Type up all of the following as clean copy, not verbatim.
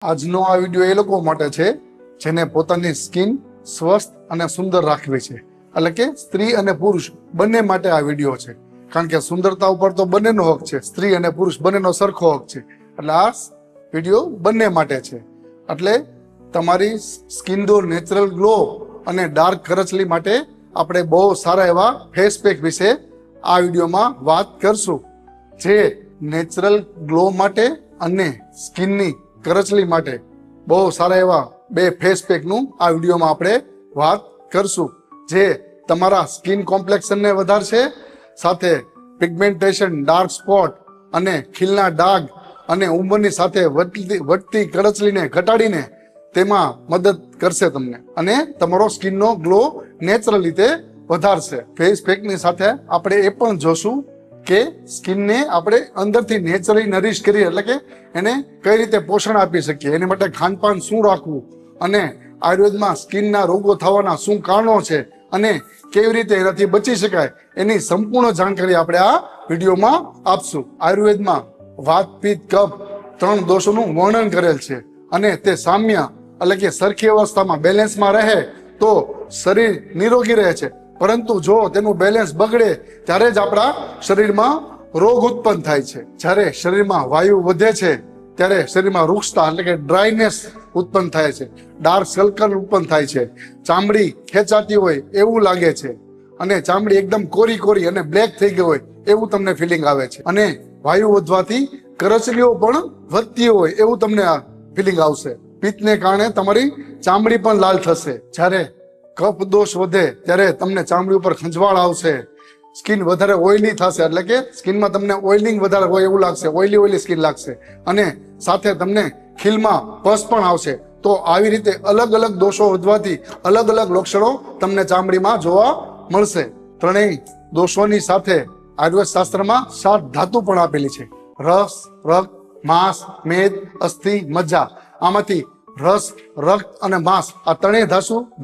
આજનો આ વિડીયો એ લોકો માટે છે જેને પોતાની સ્કિન સ્વસ્થ અને સુંદર રાખવી છે, એટલે કે સ્ત્રી અને પુરુષ બંને માટે આ વિડીયો છે. કારણ કે સુંદરતા ઉપર તો બંનેનો હક છે, સ્ત્રી અને પુરુષ બંનેનો સરખો હક છે. એટલે આ વિડીયો બંને માટે છે. એટલે તમારી સ્કિનનો નેચરલ ગ્લો અને ડાર્ક કરચલી માટે આપણે બહુ સારા એવા ફેસ પેક વિશે આ વિડીયોમાં વાત કરશું, જે નેચરલ ગ્લો માટે અને સ્કિનની કરચલી માટે બહુ સારા એવા બે ફેસ પેકનું આ વિડીયોમાં આપણે વાત કરશું, જે તમારા સ્કિન કોમ્પ્લેક્શનને વધારશે, સાથે પિગમેન્ટેશન, ડાર્ક સ્પોટ અને ખીલના ડાઘ અને ઉંમરની સાથે વધતી કરચલીને ઘટાડીને તેમાં મદદ કરશે તમને, અને તમારો સ્કિનનો ગ્લો નેચરલ રીતે વધારશે. ફેસ પેકની સાથે આપણે એ પણ જોશું કે સ્કિનને આપણે અંદરથી નેચરલી નરીશ કરીએ, એટલે કે એને કઈ રીતે પોષણ આપી શકીએ, એની માટે ખાનપાન શું રાખવું, અને આયુર્વેદમાં સ્કિનના રોગો થવાના શું કારણો છે અને કેવી રીતે એનાથી બચી શકાય, એની સંપૂર્ણ જાણકારી આપણે આ વિડીયોમાં આપશું. આયુર્વેદમાં વાત, પિત્ત, કફ 3 દોષોનું વર્ણન કરેલ છે, અને તે સામ્ય એટલે કે સરખી અવસ્થામાં બેલેન્સમાં રહે તો શરીર નિરોગી રહે છે, પરંતુ જો તેનું બેલેન્સ બગડે ત્યારે જ આપણા શરીરમાં રોગ ઉત્પન્ન થાય છે. જ્યારે શરીરમાં વાયુ વધે છે ત્યારે શરીરમાં રૂક્ષતા એટલે કે ડ્રાયનેસ ઉત્પન્ન થાય છે, ડાર્ક સર્કલ ઉત્પન્ન થાય છે, ચામડી ખેંચાતી હોય એવું લાગે છે, અને ચામડી એકદમ કોરી અને બ્લેક થઈ ગઈ હોય એવું તમને ફિલિંગ આવે છે, અને વાયુ વધવાથી કરચલીઓ પણ વધતી હોય એવું તમને આ ફિલિંગ આવશે. પિત્તને કારણે તમારી ચામડી પણ લાલ થશે. જ્યારે કફ દોષ વધે ત્યારે તમને ચામડી ઉપર ખંજવાળ આવશે, સ્કિન વધારે ઓઇલી થશે, એટલે કે સ્કિનમાં તમને ઓઇલિંગ વધારે હોય એવું લાગશે, ઓઇલી સ્કિન લાગશે, અને સાથે તમને ખીલમાં પસ પણ આવશે. તો આવી રીતે અલગ અલગ દોષો વધવાથી અલગ અલગ લક્ષણો તમને ચામડીમાં જોવા મળશે. ત્રણેય દોષોની સાથે આયુર્વેદ શાસ્ત્રમાં 7 ધાતુ પણ આપેલી છે: રસ, રક્ત, માંસ, મેદ, અસ્થિ, મજ્જા. આમાંથી રસ, રક્ત અને માંસ આ ત્રણેય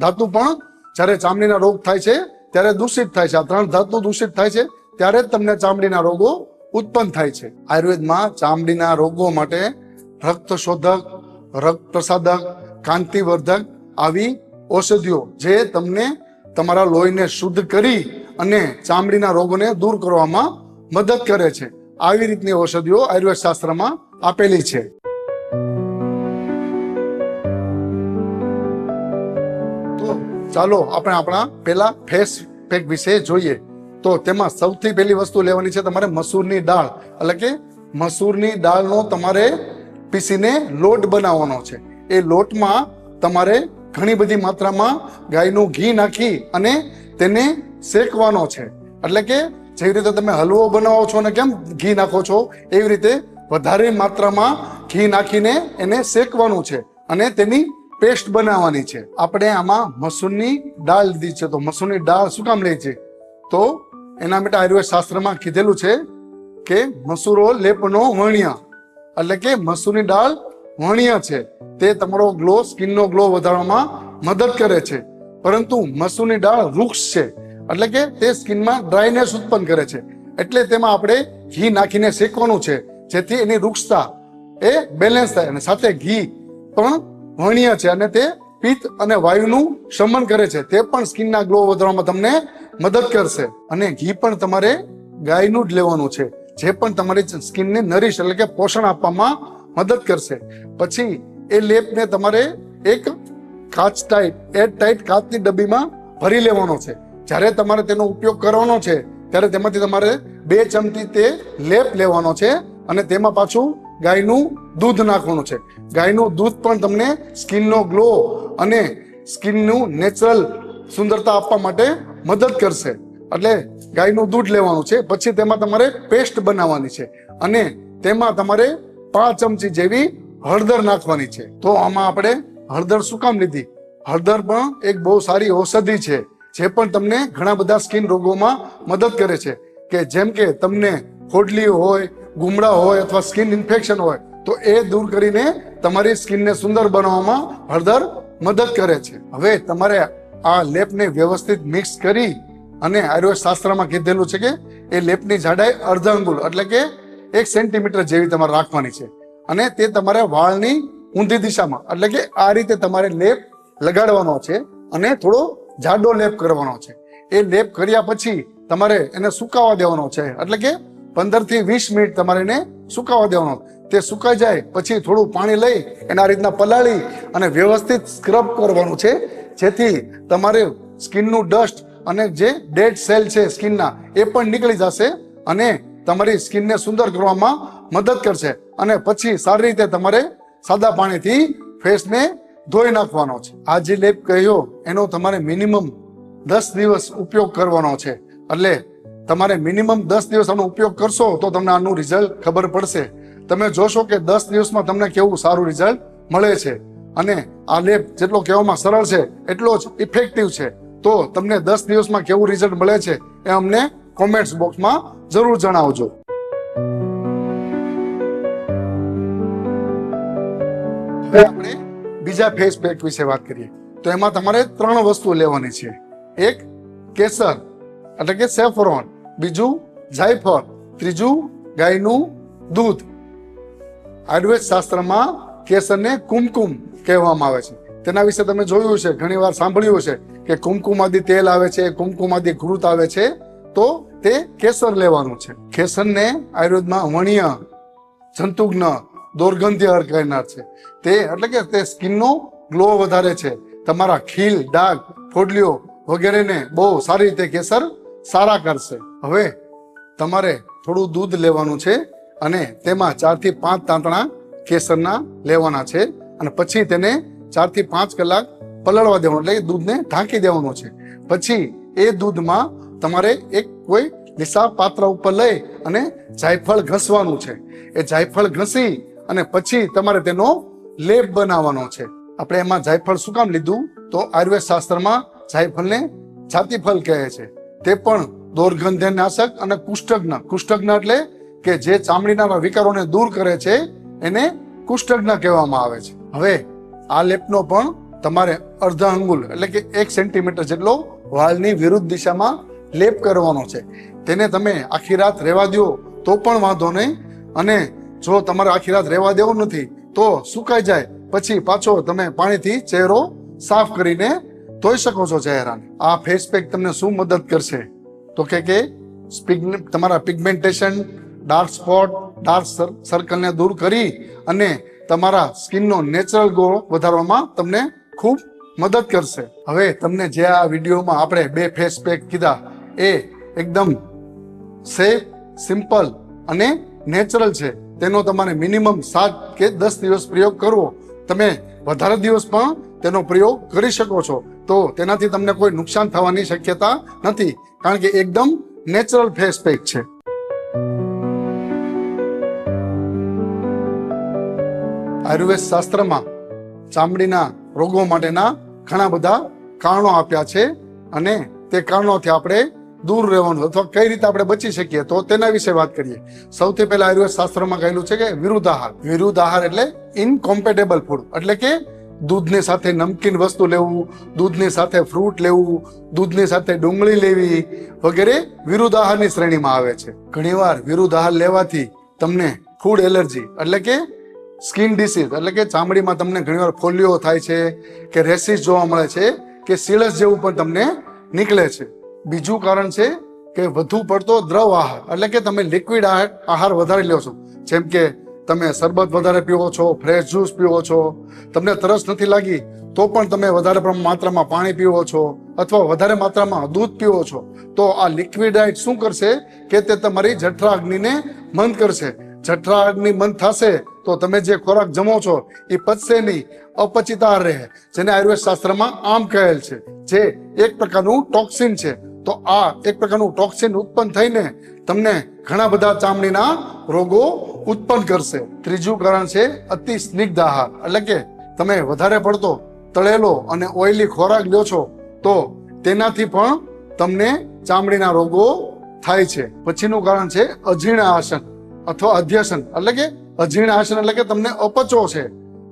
ધાતુ પણ જ્યારે ચામડીના રોગ થાય છે ત્યારે દૂષિત થાય છે. આ 3 ધાતુ દૂષિત થાય છે ત્યારે જ તમને ચામડીના રોગો ઉત્પન્ન થાય છે. આયુર્વેદમાં ચામડીના રોગો માટે રક્ત શોધક, રક્ત પ્રસાદક, કાંતિવર્ધક આવી ઔષધિઓ જે તમને તમારા લોહીને શુદ્ધ કરી અને ચામડીના રોગોને દૂર કરવામાં મદદ કરે છે. આવી રીતની ઔષધિઓ આયુર્વેદ શાસ્ત્રમાં આપેલી છે. તો ચાલો આપણે આપણા પેલા ફેસ પેક વિશે જોઈએ. તો તેમાં સૌથી પહેલી વસ્તુ લેવાની છે તમારે મસૂરની દાળ, એટલે કે મસૂરની દાળનો તમારે પીસીને લોટ બનાવવાનો છે. એ લોટમાં તમારે ઘણી બધી માત્રામાં ગાયનું ઘી નાખી અને તેને શેકવાનો છે. એટલે કે જેવી રીતે તમે હલવો બનાવો છો ને કેમ ઘી નાખો છો, એવી રીતે વધારે માત્રામાં ઘી નાખીને એને શેકવાનું છે અને તેની પેસ્ટ બનાવવાની છે. આપણે આમાં મસૂરની દાળ લીધી છે. તો મસૂરની દાળ શું કામ લે છે? તો એના માટે આયુર્વેદ શાસ્ત્રમાં કીધેલું છે કે મસૂરો લેપનો વણ્ય, એટલે કે મસૂરની દાળ વણ્ય છે, તે તમારો ગ્લો, સ્કિનનો ગ્લો વધારવામાં મદદ કરે છે. પરંતુ મસૂરની દાળ વૃક્ષ છે, એટલે કે તે સ્કિનમાં ડ્રાયનેસ ઉત્પન્ન કરે છે. એટલે તેમાં આપણે ઘી નાખીને શેકવાનું છે, જેથી એની વૃક્ષતા એ બેલેન્સ થાય. અને સાથે ઘી પણ વણ્ય છે અને તે પિત્ત અને વાયુનું શમન કરે છે, તે પણ સ્કિનના ગ્લો વધારવામાં તમને મદદ કરશે. અને ઘી પણ તમારે ગાયનું જ લેવાનું છે, જે પણ તમારી સ્કિનને નરીશ એટલે કે પોષણ આપવામાં મદદ કરશે. પછી એ લેપને તમારે એક એર ટાઈટ કાચની ડબ્બીમાં ભરી લેવાનો છે. જ્યારે તમારે તેનો ઉપયોગ કરવાનો છે ત્યારે તેમાંથી તમારે 2 ચમચી તે લેપ લેવાનો છે, અને તેમાં પાછું ગાયનું દૂધ નાખવાનું છે. ગાયનું દૂધ પણ તમને સ્કિનનો ગ્લો અને સ્કિનનું નેચરલ સુંદરતા આપવા માટે મદદ કરશે. એટલે ગાયનું દૂધ લેવાનું છે. પછી તેમાં તમારે પેસ્ટ બનાવવાની છે, અને તેમાં તમારે 5 ચમચી જેવી હળદર નાખવાની છે. તો આમાં આપણે હળદર શું કામ લીધી? હળદર પણ એક બહુ સારી ઔષધિ છે, જે પણ તમને ઘણા બધા સ્કિન રોગોમાં મદદ કરે છે. કે જેમ કે તમને ખોડલી હોય, ગુમડા હોય અથવા સ્કિન ઇન્ફેક્શન હોય, તો એ દૂર કરીને તમારી સ્કિનને સુંદર બનાવવામાં હળદર મદદ કરે છે. હવે તમારે આ લેપને વ્યવસ્થિત મિક્સ કરી, અને આયુર્વેદ શાસ્ત્રમાં કીધેલું છે કે એ લેપની જાડાઈ અડધા અંગુલ એટલે કે 1 સેન્ટીમીટર જેવી તમારે રાખવાની છે, અને તે તમારે વાળની ઊંધી દિશામાં, એટલે કે આ રીતે તમારે લેપ લગાડવાનો છે અને થોડો જાડો લેપ કરવાનો છે. એ લેપ કર્યા પછી તમારે એને સુકાવા દેવાનો છે, એટલે કે 15 થી 20 મિનિટ તમારે એને સુકાવા દેવાનો. તે સુકાઈ જાય પછી થોડું પાણી લઈ એના રીતના પલાળી અને વ્યવસ્થિત સ્ક્રબ કરવાનું છે, જેથી તમારે સ્કિનનું ડસ્ટ અને જે ડેડ સેલ છે સ્કિનના એ પણ નીકળી જશે અને તમારી સ્કિનને સુંદર કરવામાં મદદ કરશે. અને પછી સારી રીતે તમારે સાદા પાણીથી ફેસને ધોઈ નાખવાનો છે. આ જે લેપ કહ્યો એનો તમારે મિનિમમ 10 દિવસ ઉપયોગ કરવાનો છે. એટલે તમારે મિનિમમ 10 દિવસ આનો ઉપયોગ કરશો તો તમને આનું રિઝલ્ટ ખબર પડશે. તમે જોશો કે 10 દિવસમાં તમને કેવું સારું રિઝલ્ટ મળે છે. અને આ લેપ જેટલો કહેવામાં સરળ છે એટલો જ ઇફેક્ટિવ છે. તો તમને 10 દિવસમાં કેવું રિઝલ્ટ મળે છે એ અમને કોમેન્ટ્સ બોક્સમાં જરૂર જણાવજો. હવે આપણે બીજા ફેસ પેક વિશે વાત કરીએ તો એમાં તમારે 3 વસ્તુ લેવાની છે. એક કેસર એટલે કે સેફ્રોન, બીજું જાયફળ, ત્રીજું ગાયનું દૂધ. આયુર્વેદ શાસ્ત્રમાં કેસરને કુમકુમ કહેવામાં આવે છે. તેના વિશે તમે જોયું છે, ઘણી વાર સાંભળ્યું છે કે કુમકુમાદી તેલ આવે છે, કુમકુમાદી ઘૃત આવે છે, તો તે કેસર લેવાનું છે. કેસરને આયુર્વેદમાં વણીય, જંતુઘ્ન, દુર્ગંધ્ય કહેનાર છે. તે એટલે કે તે સ્કિનનો ગ્લો વધારે છે. તમારા ખીલ, ડાઘ, ફોડલીઓ વગેરેને બહુ સારી રીતે કેસર સારા કરશે. હવે તમારે થોડું દૂધ લેવાનું છે અને તેમાં 4 થી 5 તાંતણા કેસરના લેવાના છે અને પછી તેને 4 થી 5 કલાક પલળવા દેવાનું, એટલે દૂધને ઢાંકી દેવાનું છે. પછી એ દૂધમાં તમારે એક કોઈ લીસા પાત્ર ઉપર લઈ અને જાયફળ ઘસવાનું છે. એ જાયફળ ઘસી અને પછી તમારે તેનો લેપ બનાવવાનો છે. આપણે એમાં જાયફળ શું કામ લીધું તો આયુર્વેદ શાસ્ત્રમાં જાયફળને જાતિફળ કહે છે. તે પણ દુર્ગંધનાશક અને કુષ્ઠજ્ઞ એટલે કે જે ચામડીના વિકારોને દૂર કરે છે એને કુષ્ઠજ્ઞ કહેવામાં આવે છે. હવે આ લેપનો પણ તમારે અડધા અંગુલ એટલે કે 1 સેન્ટીમીટર જેટલો વાળની વિરુદ્ધ દિશામાં લેપ કરવાનો છે. તેને તમે આખી રાત રહેવા દો તો પણ વાંધો નહીં, અને જો તમારે આખી રાત રહેવા દેવો નથી તો સુકાઈ જાય પછી પાછો તમે પાણીથી ચહેરો સાફ કરીને ધોઈ શકો છો ચહેરાને. આ ફેસ પેક તમને શું મદદ કરશે તો કે તમારા પિગમેન્ટેશન, ડાર્ક સ્પોટ, ડાર્ક સર્કલને દૂર કરી અને તમારા સ્કિનનો નેચરલ ગ્લો વધારવામાં તમને ખૂબ મદદ કરશે. હવે તમને જે આ વિડીયોમાં આપણે 2 ફેસ પેક કીધા એ એકદમ સેફ, સિમ્પલ અને નેચરલ છે. તેનો તમારે મિનિમમ 7 કે 10 દિવસ પ્રયોગ કરવો. તમે વધારે દિવસ પણ તેનો પ્રયોગ કરી શકો છો. તો તેનાથી તમને કોઈ નુકસાન થવાની શક્યતા નથી, કારણ કે એકદમ નેચરલ ફેસ પેક છે. આયુર્વેદ શાસ્ત્રમાં ચામડીના રોગો માટેના ઘણા બધા કારણો આપ્યા છે અને તે કારણોથી આપણે દૂર રહેવાનું અથવા કઈ રીતે આપણે બચી શકીએ તો તેના વિશે વાત કરીએ. સૌથી પહેલા આયુર્વેદ શાસ્ત્રમાં કહેલું છે કે વિરુદ્ધ આહાર. વિરુદ્ધ આહાર એટલે ઇનકોમ્પેટેબલ ફૂડ, એટલે કે દૂધની સાથે નમકીન વસ્તુ લેવું, દૂધની સાથે ફ્રૂટ લેવું, દૂધની સાથે ડુંગળી લેવી વગેરે વિરુદ્ધ આહારની શ્રેણીમાં આવે છે. ઘણીવાર વિરુદ્ધ આહાર લેવાથી તમને ફૂડ એલર્જી એટલે કે સ્કિન ડિસીઝ એટલે કે ચામડીમાં તમને ઘણીવાર ફોલ્લીઓ થાય છે કે રેસિસ જોવા મળે છે કે સીળસ જેવું પણ તમને નીકળે છે. બીજું કારણ છે કે વધુ પડતો દ્રવ આહાર એટલે કે તમે લિક્વિડ આહાર વધારે લ્યો છો. જેમ કે તમે શરબત વધારે પીવો છો, ફ્રેશ જ્યુસ પીવો છો, તમને તરસ નથી લાગી તો પણ તમે વધારે માત્રામાં પાણી પીવો છો અથવા વધારે માત્રામાં દૂધ પીવો છો, તો આ લિક્વિડ ડાયટ શું કરશે કે તે તમારી જઠરાગ્નિને મંદ કરશે. જઠરાગ્નિ બંધ થશે તો તમે જે ખોરાક જમો છો એ પચશે નહીં, અપચિત આહાર રહે, જેને આયુર્વેદ શાસ્ત્રમાં આમ કહેલ છે, જે એક પ્રકારનું ટોક્સિન છે. તો આ એક પ્રકારનું ટોક્સિન ઉત્પન્ન થઈને તમને ઘણા બધા ચામડીના રોગો ઉત્પન્ન કરશે. ત્રીજું કારણ છે અતિ સ્નિગ્ધ આહાર, એટલે કે તમે વધારે પડતો તળેલો અને ઓઇલી ખોરાક લ્યો છો તો તેનાથી પણ તમને ચામડીના રોગો થાય છે. પછીનું કારણ છે અજીર્ણ આસન અથવા અધ્યસન, એટલે કે અજીર્ણ આસન એટલે કે તમને અપચો છે,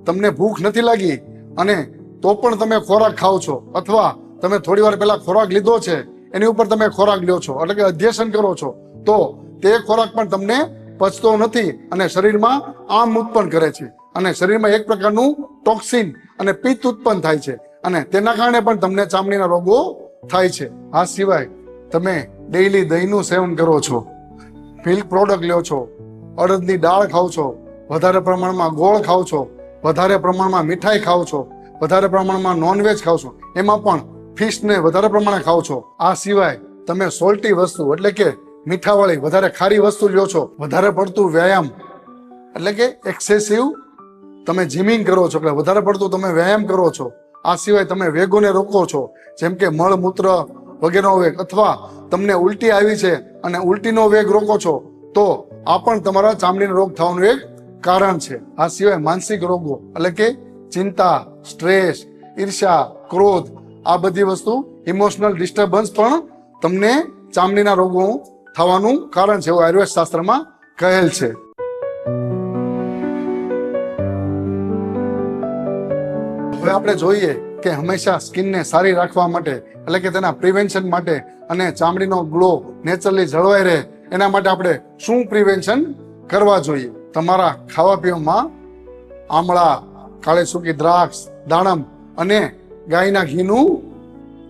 તમને ભૂખ નથી લાગી અને તો પણ તમે ખોરાક ખાઓ છો, અથવા તમે થોડી વાર પહેલા ખોરાક લીધો છે એની ઉપર તમે ખોરાક લ્યો છો એટલે કે અધ્યસન કરો છો, તો તે ખોરાક પણ તમને પચતો નથી અને શરીરમાં આમ ઉત્પન્ન કરે છે. અને શરીરમાં એક પ્રકારનું ટોક્સિન અને પિત્ત ઉત્પન્ન થાય છે અને તેના કારણે પણ તમને ચામડીના રોગો થાય છે. આ સિવાય તમે ડેઈલી દહીંનું સેવન કરો છો, મિલ્ક પ્રોડક્ટ લ્યો છો, અડદની દાળ ખાઓ છો, વધારે પ્રમાણમાં ગોળ ખાઓ છો, વધારે પ્રમાણમાં મીઠાઈ ખાઓ છો, વધારે પ્રમાણમાં નોનવેજ ખાઓ છો, એમાં પણ ફિશને વધારે પ્રમાણે ખાઓ છો. આ સિવાય તમે સોલ્ટી વસ્તુ એટલે કે મીઠાવાળી વધારે ખારી વસ્તુ લ્યો છો, વધારે પડતું વ્યાયામ એટલે કે એક્સેસિવ તમે જીમિંગ કરો છો, એટલે વધારે પડતું તમે વ્યાયામ કરો છો. આ સિવાય તમે વેગોને રોકો છો, જેમ કે મળમૂત્ર વગેરેનો વેગ, અથવા તમને ઉલટી આવી છે અને ઉલટીનો વેગ રોકો છો, તો આ પણ તમારા ચામડીનો રોગ થવાનું એક કારણ છે. આ સિવાય માનસિક રોગો એટલે કે ચિંતા, સ્ટ્રેસ, ઈર્ષ્યા, ક્રોધ, આ બધી વસ્તુ ઇમોશનલ ડિસ્ટર્બન્સ પણ તમને ચામડીના રોગો થવાનું કારણ છે, એવું આયુર્વેદ શાસ્ત્રમાં કહેલ છે. હવે આપણે જોઈએ કે હંમેશા સ્કિનને સારી રાખવા માટે એટલે કે તેના પ્રિવેન્શન માટે અને ચામડીનો ગ્લો નેચરલી જળવાઈ રહે એના માટે આપણે શું પ્રિવેન્શન કરવા જોઈએ. તમારા ખાવા પીવામાં આમળા, કાળી સૂકી દ્રાક્ષ, દાડમ અને ગાયના ઘીનું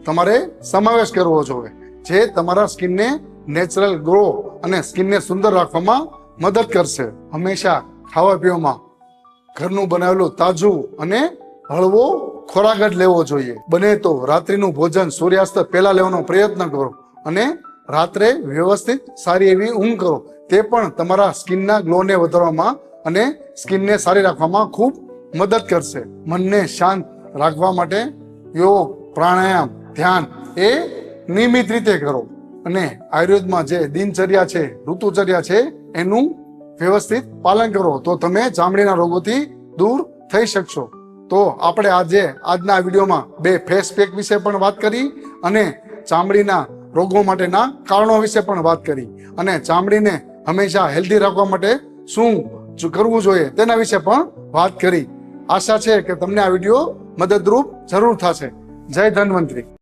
તમારે સમાવેશ કરવો જોઈએ, જે તમારા સ્કિનને નેચરલ ગ્લો અને સ્કિનને સુંદર રાખવામાં મદદ કરશે. હંમેશા ખાવા પીવામાં ઘરનું બનાવેલું તાજું અને હળવો ખોરાક જ લેવો જોઈએ. બને તો રાત્રિનું ભોજન સૂર્યાસ્ત પહેલા લેવાનો પ્રયત્ન કરો અને રાત્રે વ્યવસ્થિત સારી એવી ઊંઘ કરો. તે પણ તમારા સ્કિનના ગ્લોને વધારવામાં અને સ્કિનને સારી રાખવામાં ખૂબ મદદ કરશે. મનને શાંત રાખવા માટે યોગ, પ્રાણાયામ, ધ્યાન એ નિયમિત રીતે કરો અને આયુર્વેદમાં જે દિનચર્યા છે, ઋતુચર્યા છે, એનું વ્યવસ્થિત પાલન કરો તો તમે ચામડીના રોગોથી દૂર થઈ શકશો. તો આપણે આજના વિડીયોમાં 2 ફેસ પેક વિશે પણ વાત કરી અને ચામડીના રોગો માટેના કારણો વિશે પણ વાત કરી અને ચામડીને હંમેશા હેલ્ધી રાખવા માટે શું કરવું જોઈએ તેના વિશે પણ વાત કરી. આશા છે કે તમને આ વિડીયો મદદરૂપ જરૂર થશે. જય ધન્વંતરી.